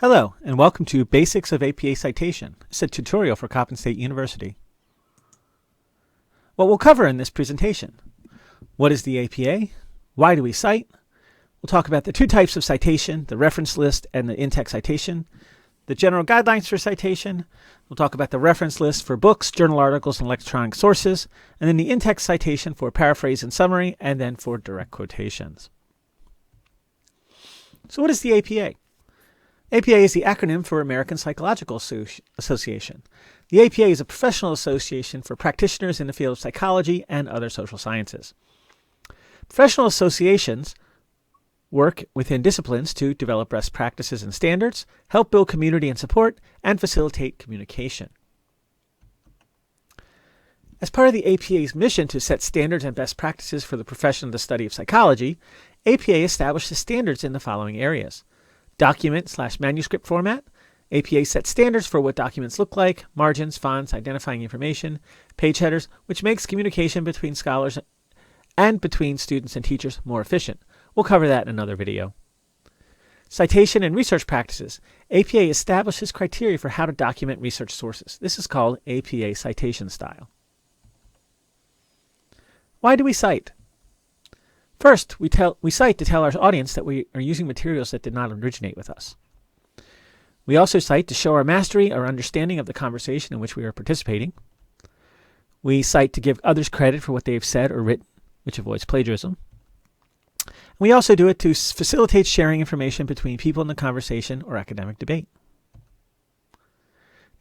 Hello, and welcome to Basics of APA Citation. It's a tutorial for Coppin State University. What we'll cover in this presentation: what is the APA? Why do we cite? We'll talk about the two types of citation, the reference list and the in-text citation, the general guidelines for citation. We'll talk about the reference list for books, journal articles, and electronic sources, and then the in-text citation for paraphrase and summary, and then for direct quotations. So what is the APA? APA is the acronym for American Psychological Association. The APA is a professional association for practitioners in the field of psychology and other social sciences. Professional associations work within disciplines to develop best practices and standards, help build community and support, and facilitate communication. As part of the APA's mission to set standards and best practices for the profession of the study of psychology, APA establishes standards in the following areas: document/manuscript format. APA sets standards for what documents look like, margins, fonts, identifying information, page headers, which makes communication between scholars and between students and teachers more efficient. We'll cover that in another video. Citation and research practices. APA establishes criteria for how to document research sources. This is called APA citation style. Why do we cite? First, we cite to tell our audience that we are using materials that did not originate with us. We also cite to show our mastery or understanding of the conversation in which we are participating. We cite to give others credit for what they have said or written, which avoids plagiarism. We also do it to facilitate sharing information between people in the conversation or academic debate.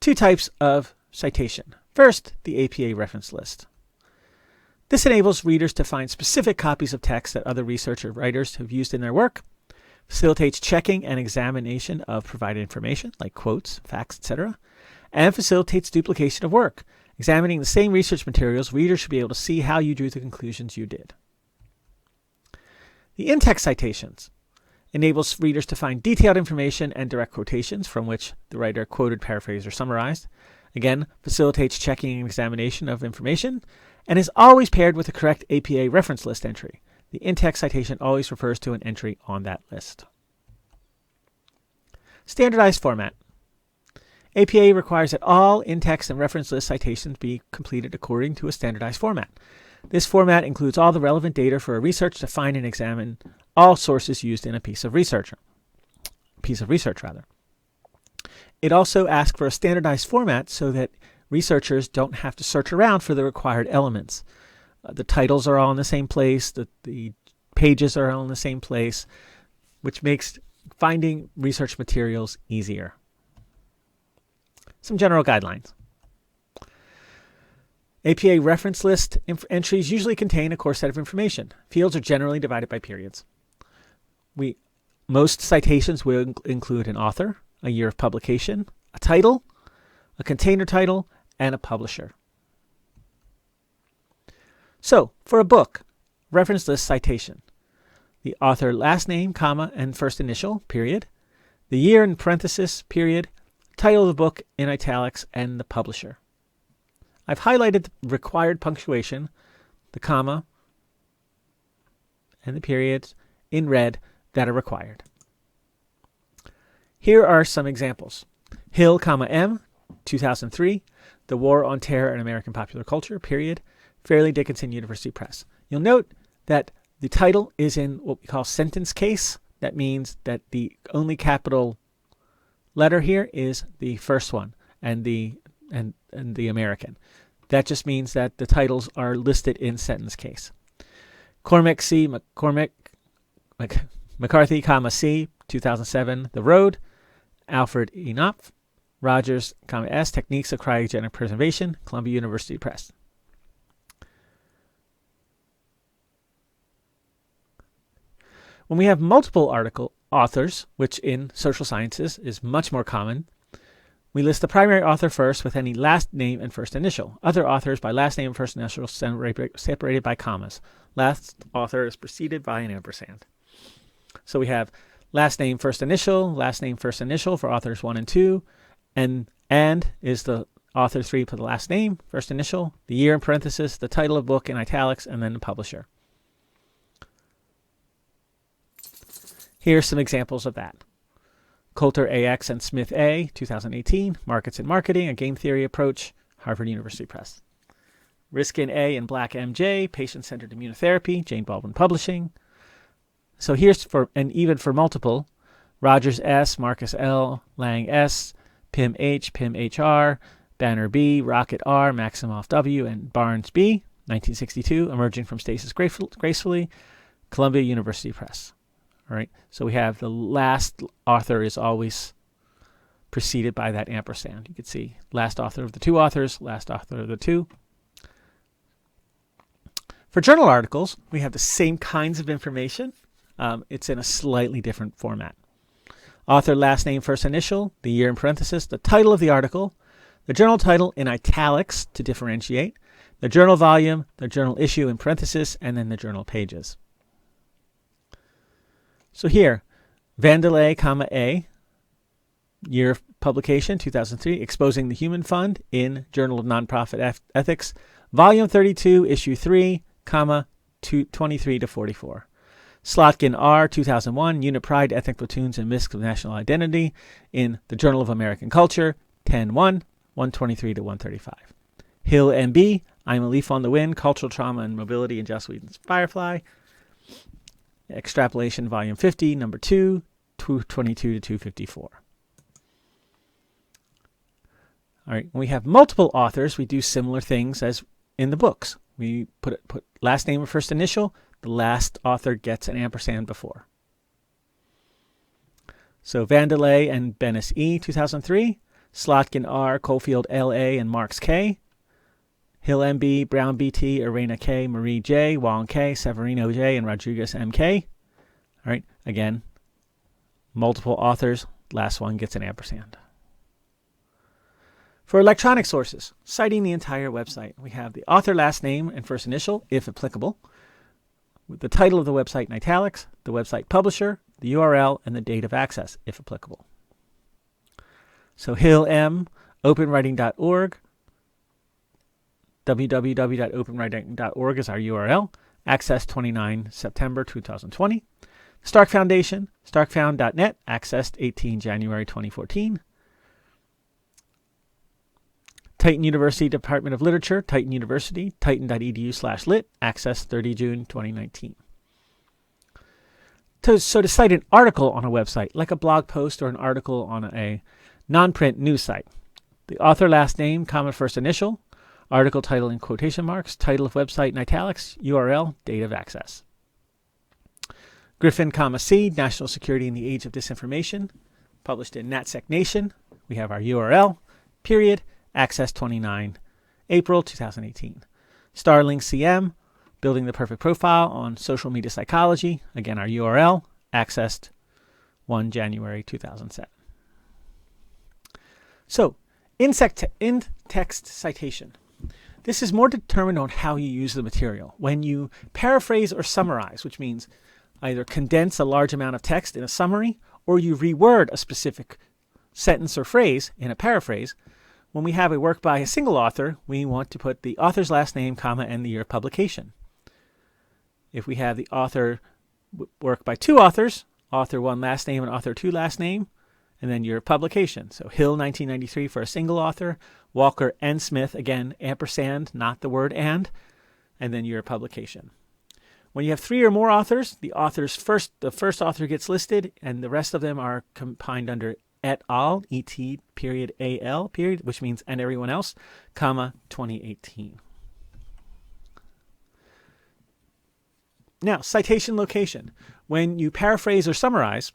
Two types of citation. First, the APA reference list. This enables readers to find specific copies of text that other researcher writers have used in their work, facilitates checking and examination of provided information, like quotes, facts, etc., and facilitates duplication of work. Examining the same research materials, readers should be able to see how you drew the conclusions you did. The in-text citations enables readers to find detailed information and direct quotations from which the writer quoted, paraphrased, or summarized. Again, facilitates checking and examination of information, and is always paired with the correct APA reference list entry. The in-text citation always refers to an entry on that list. Standardized format. APA requires that all in-text and reference list citations be completed according to a standardized format. This format includes all the relevant data for a research to find and examine all sources used in a piece of research. It also asks for a standardized format so that researchers don't have to search around for the required elements. The titles are all in the same place, the pages are all in the same place, which makes finding research materials easier. Some general guidelines. APA reference list entries usually contain a core set of information. Fields are generally divided by periods. Most citations will include an author, a year of publication, a title, a container title, and a publisher. So, for a book, reference list citation: the author last name, comma, and first initial, period, the year in parenthesis, period, title of the book in italics, and the publisher. I've highlighted the required punctuation, the comma, and the periods in red that are required. Here are some examples. Hill, M, 2003, The War on Terror in American Popular Culture, period, Fairleigh Dickinson University Press. You'll note that the title is in what we call sentence case. That means that the only capital letter here is the first one and the American. That just means that the titles are listed in sentence case. Cormac C. McCarthy, C, 2007, The Road, Alfred E. Knopf, Rogers, S, Techniques of Cryogenic Preservation, Columbia University Press. When we have multiple authors, which in social sciences is much more common, we list the primary author first with any last name and first initial. Other authors by last name and first initial separated by commas. Last author is preceded by an ampersand. So we have last name, first initial for authors 1 and 2, and is the author 3 for the last name, first initial, the year in parenthesis, the title of book in italics, and then the publisher. Here's some examples of that. Coulter AX and Smith A, 2018. Markets and Marketing, A Game Theory Approach, Harvard University Press. Riskin A and Black MJ, Patient-Centered Immunotherapy, Jane Baldwin Publishing. So here's for, and even for multiple, Rogers S, Marcus L, Lang S, Pim H, Pim HR, Banner B, Rocket R, Maximoff W, and Barnes B, 1962, Emerging from Stasis Gracefully, Columbia University Press. All right, so we have the last author is always preceded by that ampersand. You can see last author of the two authors, last author of the two. For journal articles, we have the same kinds of information. It's in a slightly different format. Author, last name, first initial, the year in parenthesis, the title of the article, the journal title in italics to differentiate, the journal volume, the journal issue in parenthesis, and then the journal pages. So here, Vandelay, A, year of publication, 2003, Exposing the Human Fund in Journal of Nonprofit Ethics, volume 32, issue 3, 23 to 44. Slotkin R, 2001, Unit Pride, Ethnic Platoons, and Myths of National Identity in the Journal of American Culture, 10-1, 123 to 135. Hill MB, I'm a Leaf on the Wind, Cultural Trauma and Mobility in Joss Whedon's Firefly, Extrapolation, Volume 50, Number 2, 222 to 254. All right, when we have multiple authors, we do similar things as in the books. We put last name or first initial. The last author gets an ampersand before. So Vandelay and Bennis E, 2003. Slotkin R, Cofield L.A., and Marks K. Hill M.B., Brown B.T., Arena K., Marie J., Wong K., Severino J., and Rodriguez M.K. All right, again, multiple authors. Last one gets an ampersand. For electronic sources, citing the entire website, we have the author last name and first initial, if applicable, with the title of the website in italics, the website publisher, the URL, and the date of access, if applicable. So Hill M, openwriting.org, www.openwriting.org is our URL, access 29 September 2020. Stark Foundation, starkfound.net, accessed 18 January 2014. Titan University Department of Literature, Titan University, titan.edu/lit, access 30 June 2019. So to cite an article on a website, like a blog post or an article on a non-print news site, the author last name, first initial, article title in quotation marks, title of website in italics, URL, date of access. Griffin, C, National Security in the Age of Disinformation, published in NatSec Nation. We have our URL, period, access 29 April 2018. Starling CM, Building the Perfect Profile on Social Media Psychology. Again, our URL, accessed 1 January 2007. So, in-text citation. This is more determined on how you use the material. When you paraphrase or summarize, which means either condense a large amount of text in a summary, or you reword a specific sentence or phrase in a paraphrase, when we have a work by a single author, we want to put the author's last name, and the year of publication. If we have the author work by two authors, author 1 last name and author 2 last name, and then year of publication. So Hill, 1993 for a single author, Walker and Smith, again, ampersand, not the word and then year of publication. When you have 3 or more authors, the first author gets listed, and the rest of them are combined under et al, et, period, al, period, which means and everyone else, 2018. Now, citation location. When you paraphrase or summarize,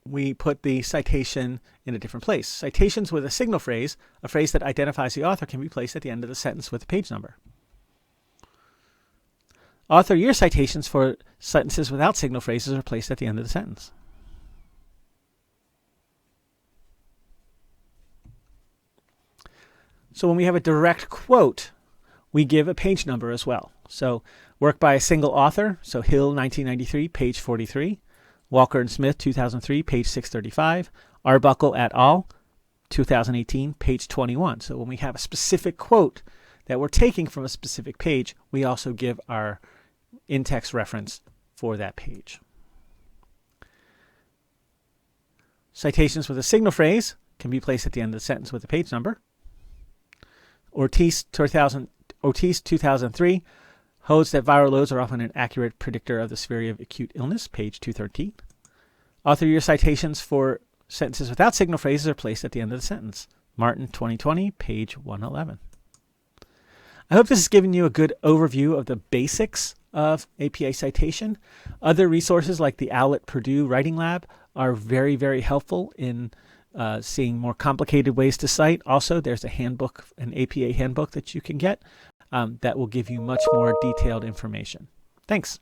we put the citation in a different place. Citations with a signal phrase, a phrase that identifies the author, can be placed at the end of the sentence with a page number. Author year citations for sentences without signal phrases are placed at the end of the sentence. So when we have a direct quote, we give a page number as well. So work by a single author, so Hill, 1993, page 43. Walker and Smith, 2003, page 635. Arbuckle et al., 2018, page 21. So when we have a specific quote that we're taking from a specific page, we also give our in-text reference for that page. Citations with a signal phrase can be placed at the end of the sentence with a page number. Ortiz 2003 holds that viral loads are often an accurate predictor of the severity of acute illness, page 213. Author year citations for sentences without signal phrases are placed at the end of the sentence. Martin 2020, page 111. I hope this has given you a good overview of the basics of APA citation. Other resources like the Owlet Purdue Writing Lab are very, very helpful in seeing more complicated ways to cite. Also, there's a handbook, an APA handbook that you can get that will give you much more detailed information. Thanks.